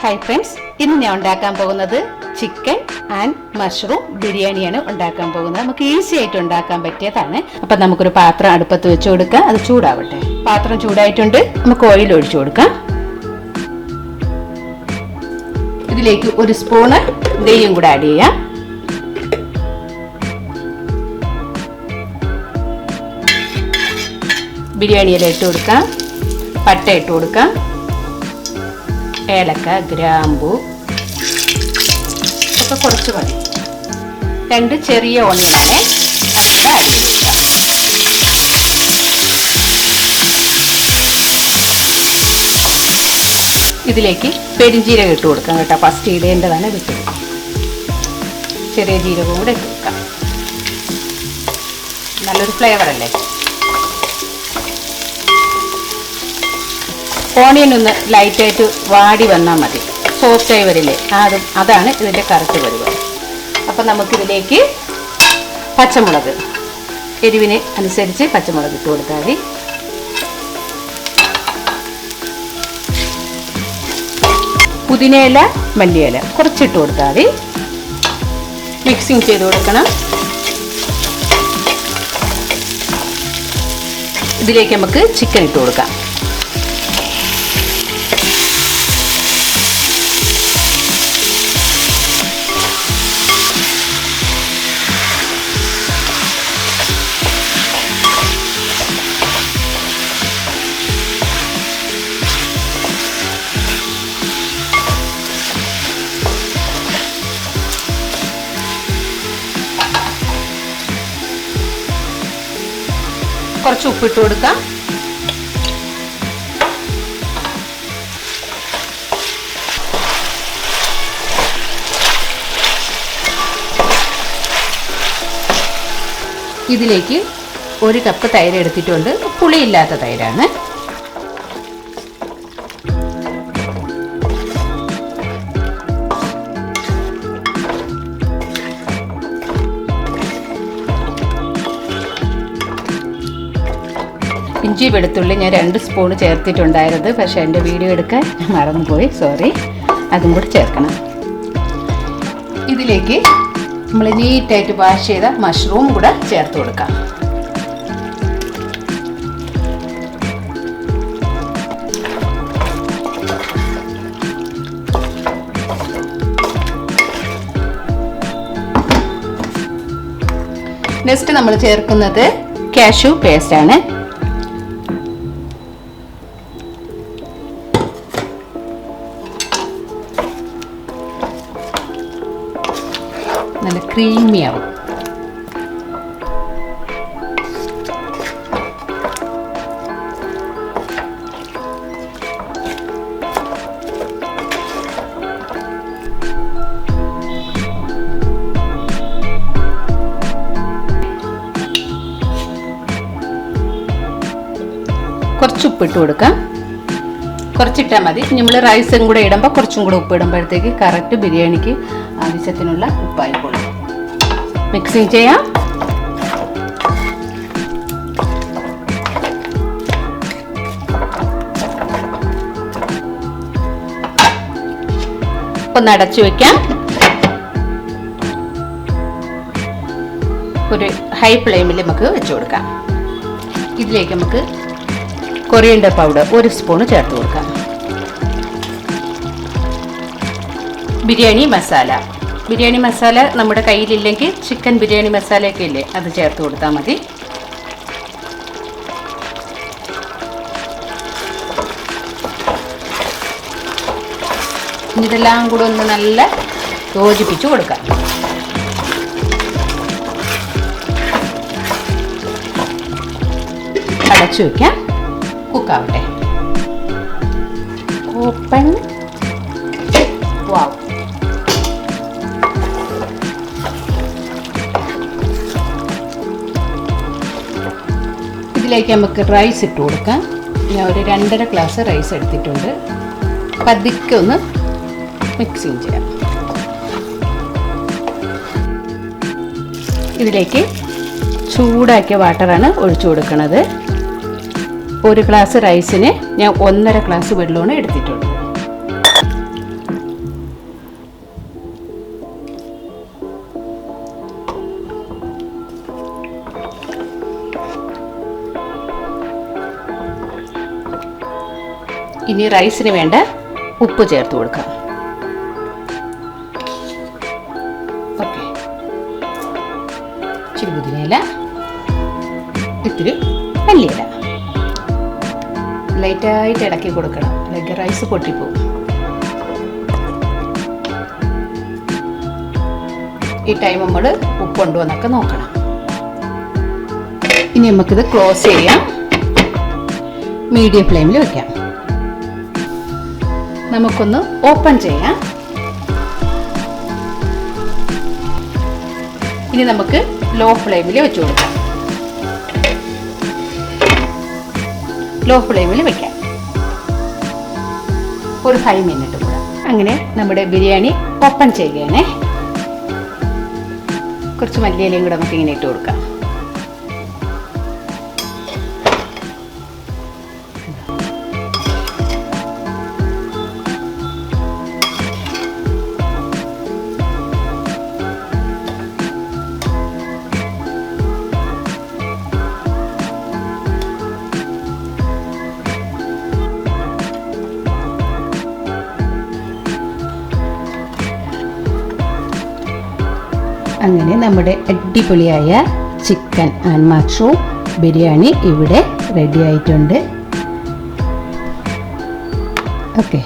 Hi friends, ഇന്ന് ഞാൻ ഉണ്ടാക്കാൻ പോകുന്നത് ചിക്കൻ ആൻഡ് മഷ്റൂം ബിരിയാണിയാണ് ഉണ്ടാക്കാൻ പോകുന്നത്. നമുക്ക് ഈസി ആയിട്ട് ഉണ്ടാക്കാൻ പറ്റിയതാണ്. അപ്പൊ നമുക്കൊരു പാത്രം അടുപ്പത്ത് വെച്ച് കൊടുക്കാം, അത് ചൂടാവട്ടെ. പാത്രം ചൂടായിട്ടുണ്ട്, നമുക്ക് ഓയിൽ ഒഴിച്ചു കൊടുക്കാം. ഇതിലേക്ക് ഒരു സ്പൂണ് നെയ്യും കൂടെ ആഡ് ചെയ്യാം. ബിരിയാണിയില ഇട്ട് കൊടുക്കാം, പട്ട ഇട്ട് കൊടുക്കാം, ഏലക്ക, ഗ്രാമ്പു ഒക്കെ കുറച്ച് മതി. 2 ചെറിയ ഓണിയനാണ്, അതുകൂടെ ആഡ് ചെയ്ത് കൊടുക്കാം. ഇതിലേക്ക് പെരുംജീരകം ഇട്ട് കൊടുക്കാം കേട്ടോ. ഫസ്റ്റ് ഇടേണ്ടതാണ്, വിട്ട് കൊടുക്കാം. ചെറിയ ജീരകവും കൂടെ ഇട്ട് കൊടുക്കാം, നല്ലൊരു ഫ്ലേവർ അല്ലേ. ഓണിയൻ ഒന്ന് ലൈറ്റായിട്ട് വാടി വന്നാൽ മതി, സോഫ്റ്റായി വരില്ലേ, അതാണ് ഇതിൻ്റെ കറക്റ്റ് പരിപാടി. അപ്പം നമുക്കിതിലേക്ക് പച്ചമുളക്, എരിവിന് അനുസരിച്ച് പച്ചമുളക് ഇട്ട് കൊടുത്താൽ മതി. പുതിനയില, മല്ലിയില കുറച്ചിട്ട് കൊടുത്താൽ മതി. മിക്സിങ് ചെയ്ത് കൊടുക്കണം. ഇതിലേക്ക് നമുക്ക് ചിക്കൻ ഇട്ട് കൊടുക്കാം. കുറച്ച് ഉപ്പിട്ട് കൊടുക്കാം. ഇതിലേക്ക് 1 കപ്പ് തൈര് എടുത്തിട്ടുണ്ട്, പുളിയില്ലാത്ത തൈരാണ്. ഇഞ്ചി വെളുത്തുള്ളി ഞാൻ 2 സ്പൂൺ ചേർത്തിട്ടുണ്ടായിരുന്നത്, പക്ഷേ എൻ്റെ വീഡിയോ എടുക്കാൻ മറന്നുപോയി, സോറി. അതും കൂടി ചേർക്കണം. ഇതിലേക്ക് നമ്മൾ നീറ്റായിട്ട് വാഷ് ചെയ്ത മഷ്റൂം കൂടെ ചേർത്ത് കൊടുക്കാം. നെക്സ്റ്റ് നമ്മൾ ചേർക്കുന്നത് കാഷ്യൂ പേസ്റ്റാണ്. നല്ല ക്രീമി ആവും. കുറച്ച് ഉപ്പിട്ട് കൊടുക്കാം, കുറച്ചിട്ടാൽ മതി. നമ്മൾ റൈസും കൂടെ ഇടുമ്പോൾ കുറച്ചും കൂടെ ഉപ്പ് ഇടുമ്പോഴത്തേക്ക് കറക്റ്റ് ബിരിയാണിക്ക് ആവശ്യത്തിനുള്ള ഉപ്പായിക്കോളും. മിക്സിങ് ചെയ്യാം. ഒന്ന് അടച്ചു വെക്കാം. ഒരു ഹൈ ഫ്ലെയിമിൽ നമുക്ക് വെച്ച് കൊടുക്കാം. ഇതിലേക്ക് നമുക്ക് കൊറിയൻഡർ പൗഡർ 1 സ്പൂൺ ചേർത്ത് കൊടുക്കാം. ബിരിയാണി മസാല നമ്മുടെ കയ്യിലില്ലെങ്കിൽ ചിക്കൻ ബിരിയാണി മസാലയൊക്കെ ഇല്ലേ, അത് ചേർത്ത് കൊടുത്താൽ മതി. ഇതെല്ലാം കൂടെ ഒന്ന് നല്ല യോജിപ്പിച്ച് കൊടുക്കാം. അടച്ചു വയ്ക്കാം, കുക്കാവട്ടെ. ഓപ്പൺ. വാവ്, ഇതിലേക്ക് നമുക്ക് റൈസ് ഇട്ട് കൊടുക്കാം. ഞാൻ ഒരു 2.5 ഗ്ലാസ് റൈസ് എടുത്തിട്ടുണ്ട്. പതുക്കെ ഒന്ന് മിക്സിങ് ചെയ്യാം. ഇതിലേക്ക് ചൂടാക്കിയ വാട്ടറാണ് ഒഴിച്ചു കൊടുക്കുന്നത്. 1 ഗ്ലാസ് റൈസിന് ഞാൻ 1.5 ഗ്ലാസ് വെള്ളമാണ് എടുത്തിട്ടുള്ളത്. ഇനി റൈസിന് വേണ്ട ഉപ്പ് ചേർത്ത് കൊടുക്കാം. ഓക്കെ, ഇച്ചിരി പുതിനയില, ഇത്തിരി മല്ലിയില. ലൈറ്റായിട്ട് ഇളക്കി കൊടുക്കണം, അല്ലെങ്കിൽ റൈസ് പൊട്ടിപ്പോവും. ഈ ടൈം നമ്മൾ ഉപ്പുണ്ടോ എന്നൊക്കെ നോക്കണം. ഇനി നമുക്കിത് ക്ലോസ് ചെയ്യാം, മീഡിയം ഫ്ലെയിമിൽ വെക്കാം. നമുക്കൊന്ന് ഓപ്പൺ ചെയ്യാം. ഇനി നമുക്ക് ലോ ഫ്ലെയിമിൽ വെച്ച് കൊടുക്കാം. ലോ ഫ്ലെയിമിൽ വെക്കാം ഒരു 5 മിനിറ്റ് കൂടെ. അങ്ങനെ നമ്മുടെ ബിരിയാണി ഓപ്പൺ ചെയ്യുകയാണേ. കുറച്ച് മല്ലിയിലയും കൂടെ നമുക്ക് ഇങ്ങനെ ഇട്ട് കൊടുക്കാം. അങ്ങനെ നമ്മുടെ അടിപൊളിയായ ചിക്കൻ ആൻഡ് മഷ്റൂം ബിരിയാണി ഇവിടെ റെഡി ആയിട്ടുണ്ട്. ഓക്കെ.